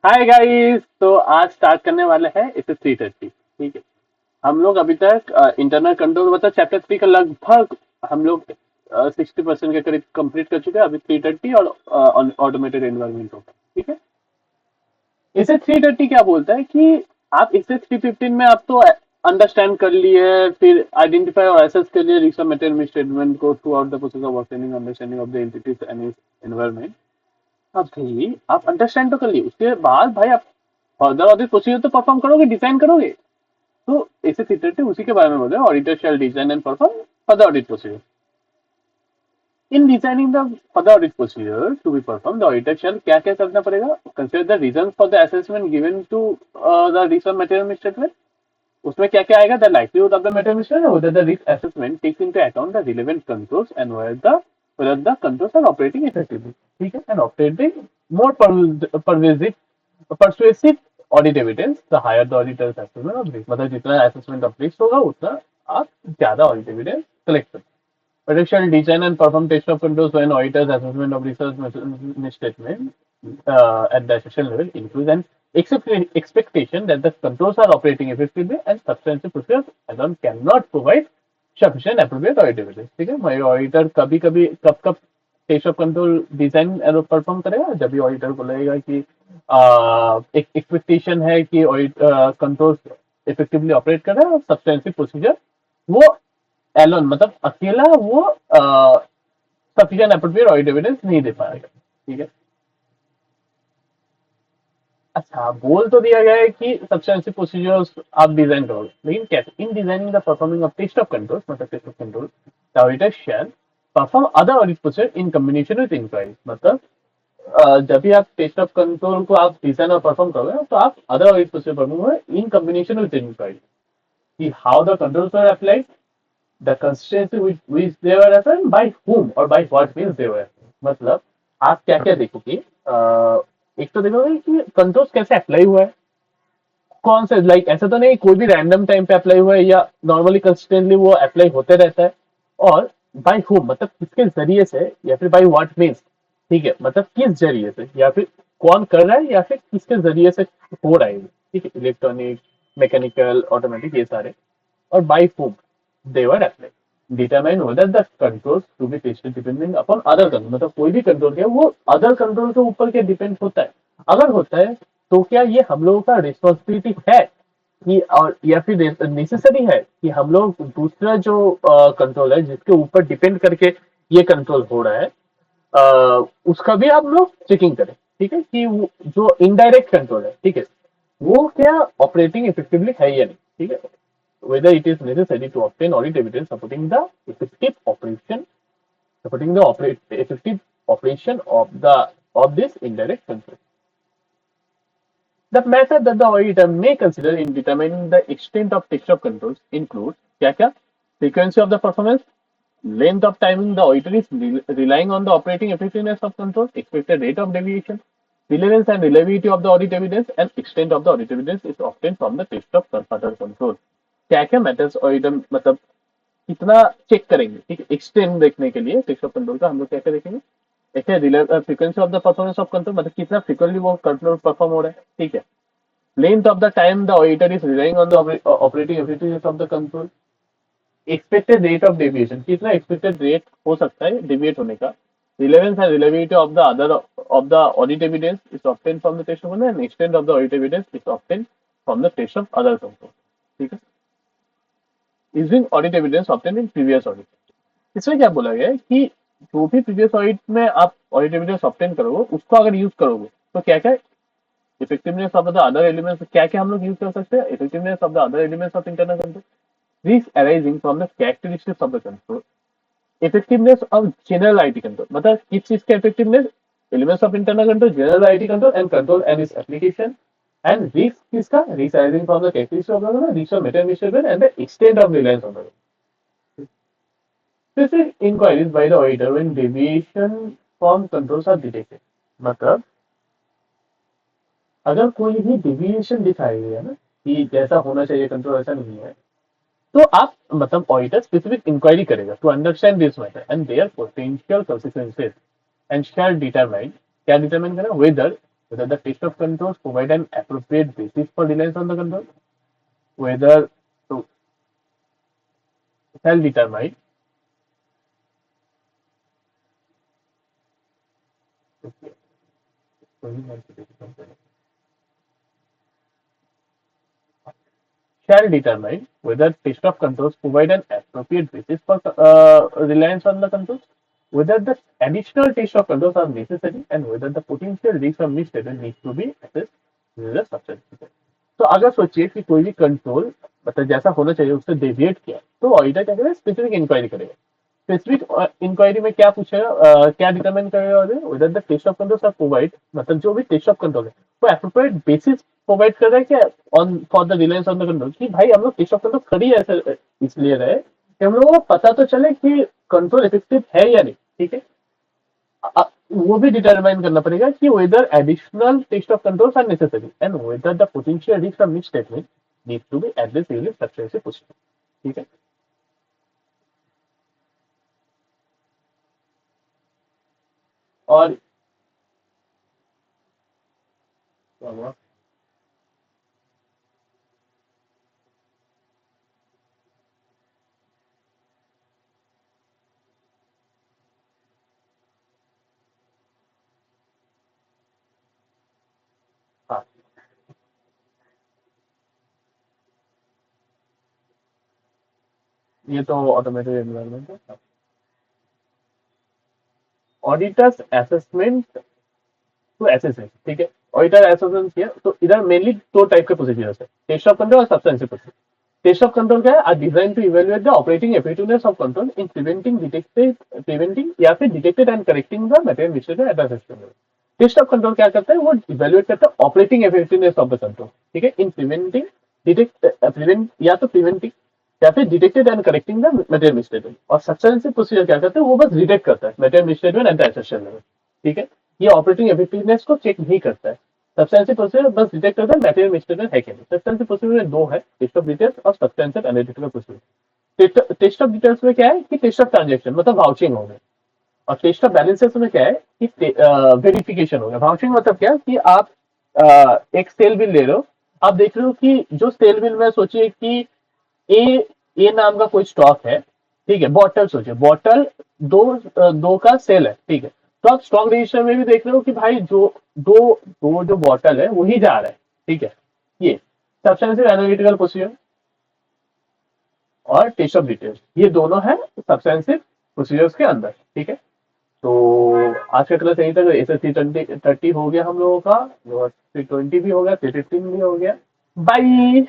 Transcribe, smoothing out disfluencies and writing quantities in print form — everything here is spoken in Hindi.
Hi guys. तो आज स्टार्ट करने वाले हैं इसे 3:30। ठीक है। हम लोग अभी तक इंटरनल कंट्रोल मतलब चैप्टर 3 का लगभग हम लोग 60% के करीब कंप्लीट कर चुके हैं। अभी 3:30 और ऑटोमेटेड एनवायरनमेंट होगा। ठीक है। इसे 3:30 क्या बोलता है कि आप इसे 3:15 में आप तो अंडरस्टैंड कर लिए, फिर आइडेंटिफाई और एसेस कर लिए रिसर्च मटेरियल स्टेटमेंट को through out the process of obtaining understanding of the entities and environment. अब भाई आप अंडरस्टैंड तो कर लिए, उसके बाद भाई आप फर्दर ऑडिट प्रोसीजर तो परफॉर्म करोगे, डिजाइन करोगे। तो ऐसे सीक्रेट उसी के बारे में बोल रहे हैं, auditor shall design and perform further audit procedure. In designing the further audit procedure to be perform the auditor shall क्या क्या करना पड़ेगा, consider the reason for the assessment given to the research material statement. उसमें क्या क्या आएगा, the livelihood of the material statement, whether the risk assessment takes into account the relevant controls and whether the controls are operating effectively. ठीक है। and operating more pervasive persuasive audit evidence the higher the auditor's assessment of risk। मतलब जितना assessment of risk होगा उतना आप ज्यादा audit evidence collect करें। Potential design and perform test of controls when auditor's assessment of research statement at the session level includes an expectation that the controls are operating effectively and substantial procedures alone cannot provide sufficient appropriate audit evidence। ठीक है। हमारे ऑडिटर कभी कभी कब कब test of control design perform करेगा, जब भी ऑडिटर को लगेगा कि एक एक्सपेक्टेशन है कि कंट्रोल इफेक्टिवली ऑपरेट कर रहा है और सब्सटेंसिव प्रोसीजर वो एलोन मतलब अकेला वो सफिशिएंट एप्रोप्रिएट ऑडिट एविडेंस नहीं दे पाएगा। ठीक है। अच्छा, बोल तो दिया गया है कि सब्सटेंसिव प्रोसीजर्स आप डिजाइन करोगे, लेकिन कैसे? In designing the performing of test of control मतलब test of control the auditor shall perform other audit procedure in combination with inquiry. मतलब जब भी आप टेस्ट ऑफ कंट्रोल को आप डिजाइन और परफॉर्म करोगे तो आप अदर ऑडिट प्रोसीजर परफॉर्म करोगे इन कॉम्बिनेशन विद इंक्वायरी कि how the controls are applied, the consistency which they were assigned, by whom or by what means they were assigned। मतलब आप क्या क्या देखोगे, एक तो देखोगे कि कंट्रोल्स कैसे अप्लाई हुआ है, कौन से लाइक ऐसा तो नहीं कोई भी रैंडम टाइम पे अप्लाई हुआ है या नॉर्मली कंसिस्टेंटली वो अप्लाई होते रहता है। और बाय हुम मतलब किसके जरिए से या फिर बाय व्हाट मीन्स। ठीक है। मतलब किस जरिए से या फिर कौन कर रहा है या फिर किसके जरिए से हो रहा है। ठीक है। इलेक्ट्रॉनिक, मैकेनिकल, ऑटोमेटिक, ये सारे। और bye whom they were applied, determine whether the controls to be tested depending upon other control। मतलब कोई भी कंट्रोल है वो अदर कंट्रोल के ऊपर क्या डिपेंड होता है, अगर होता है तो क्या ये हम लोगों का रिस्पॉन्सिबिलिटी है कि और या फिर नेसेसरी है कि हम लोग दूसरा जो कंट्रोल है जिसके ऊपर डिपेंड करके ये कंट्रोल हो रहा है उसका भी हम लोग चेकिंग करें। ठीक है। कि जो इनडायरेक्ट कंट्रोल है, ठीक है, वो क्या ऑपरेटिंग इफेक्टिवली है या नहीं। ठीक है। whether it is necessary to obtain audit evidence effective operation supporting the effective operation of this indirect control। The method that the auditor may consider in determining the extent of texture of controls includes क्या क्या, frequency of the performance, length of timing the auditor is relying on the operating effectiveness of controls, expected rate of deviation, relevance and reliability of the audit evidence, and extent of the audit evidence is obtained from the test of other controls। क्या क्या मेथड्स ऑडिटर मतलब कितना चेक करेंगे। ठीक है। एक्सटेंड देखने के लिए टेस्ट ऑफ कंट्रोल का हम लोग क्या क्या देखेंगे, एक है frequency of the performance of control मतलब कितना फ्रीक्वेंटली वो कंट्रोल परफॉर्म हो रहा है। ठीक है। Length of the time the auditor is relying on the operating efficiency of the control, expected rate of deviation कितना एक्सपेक्टेड रेट हो सकता है डेविएट होने का, relevance and reliability of the other of the audit evidence is obtained from the test of control, and extent of the audit evidence is obtained from the test of other control। ठीक है। Using audit evidence obtain in previous audit. इसमें क्या बोला गया है कि जो भी प्रीवियस ऑडिट में आप ऑडिट एविडेंस ऑब्टेन करोगे उसको अगर यूज करोगे तो क्या क्या effectiveness of the other elements, क्या क्या हम लोग यूज कर सकते हैं, effectiveness of the other elements of internal control, risk arising from the characteristics of the control, effectiveness of general IT control मतलब किस चीज का effectiveness, elements of internal control, general IT control and its application, and risk is the resizing from the characteristic of the risk of metamorphism and the extent of reliance on the specific inquiries by the auditor when deviation from controls are detected। मतलब अगर कोई भी डिविएशन दिखाई गई है ना कि जैसा होना चाहिए कंट्रोल ऐसा नहीं है, तो आप मतलब ऑडिटर स्पेसिफिक इंक्वायरी करेगा to understand this matter and their potential consequences and shall determine क्या डिटरमाइन करेगा, whether whether the test of controls provide an appropriate basis for reliance on the control, whether to shall determine shall determine whether test of controls provide an appropriate basis for reliance on the controls, whether the additional test of controls are necessary, and whether the potential risk of misstatement needs to be assessed with the substance. तो अगर सोचिए कि कोई भी कंट्रोल मतलब जैसा होना चाहिए उससे डेविएट किया तो ऑडिटर क्या करेगा स्पेसिफिक इंक्वायरी करेगा स्पेसिफिक इंक्वायरी में क्या पूछेगा क्या डिटरमाइन करेगा whether the test of control are provide मतलब जो भी टेस्ट ऑफ कंट्रोल है वो एप्रोप्रिएट बेसिस प्रोवाइड कर रहा है क्या on for the reliance on the control कि भाई हम लोग टेस्ट ऑफ कंट्रोल खड़ी ऐसे इसलिए रहे कि हम लोगों को पता तो चले कि कंट्रोल इफेक्टिव है या नहीं ठीक है वो भी डिटरमाइन करना पड़ेगा कि whether additional test of controls are necessary and whether the potential risk of misstatement need to be address using substantial question ठीक है और हाँ ये तो ऑटोमेटेड एनवायरनमेंट है ऑडिटर्स असेसमेंट टू एसएसए ठीक है ऑडिटर एसेसमेंट किया तो इधर मेनली दो टाइप के प्रोसीजर्स है टेस्ट ऑफ कंट्रोल और substantial procedure test of control क्या है are design to evaluate the operating efficiency of control in preventing या फिर detected and correcting the material mistake at the system level test of control क्या करता है वो इवेल्युएट करता है operating efficiency of the control ठीक है इन प्रिवेंटिंग डिटेक्ट प्रिवेंट या तो प्रिवेंटिंग या फिर detected and correcting the material mistake और सब्सटेंशियल प्रोसीजर क्या करता है वो बस डिटेक्ट करता है material mistake at the system level ठीक है ये ऑपरेटिंग एफिशिएंसी को चेक नहीं करता है सब्सटेंशियल प्रोसीजर बस डिटेक्ट करता है मटेरियल मिस्टेक है कि नहीं सब्सटेंशियल प्रोसीजर में दो है टेस्ट ऑफ डिटेल्स और substantial analytical procedure test of details में क्या है कि टेस्ट ऑफ ट्रांजेक्शन मतलब वाउचिंग हो गया और टेस्ट ऑफ बैलेंसेस में क्या है कि वेरिफिकेशन हो गया वाउचिंग मतलब क्या कि आप एक सेल बिल ले रहे हो आप देख रहे हो कि जो सेल बिल में सोचिए कि ए ए नाम का कोई स्टॉक है ठीक है बॉटल सोचिए बॉटल दो का सेल है ठीक है तो आप स्टॉक रजिस्टर में भी देख रहे हो कि भाई जो दो जो बॉटल है वही जा रहा है ठीक है ये सब्सटेंशियल एनालिटिकल प्रोसीजर और टेस्ट ऑफ डिटेल्स ये दोनों है सब्सटेंशियल प्रोसीजर्स के अंदर ठीक है तो आज का क्लास यहीं तक एस एस सी 30 हो गया हम लोगों का 320 भी हो गया 315 भी हो गया बाय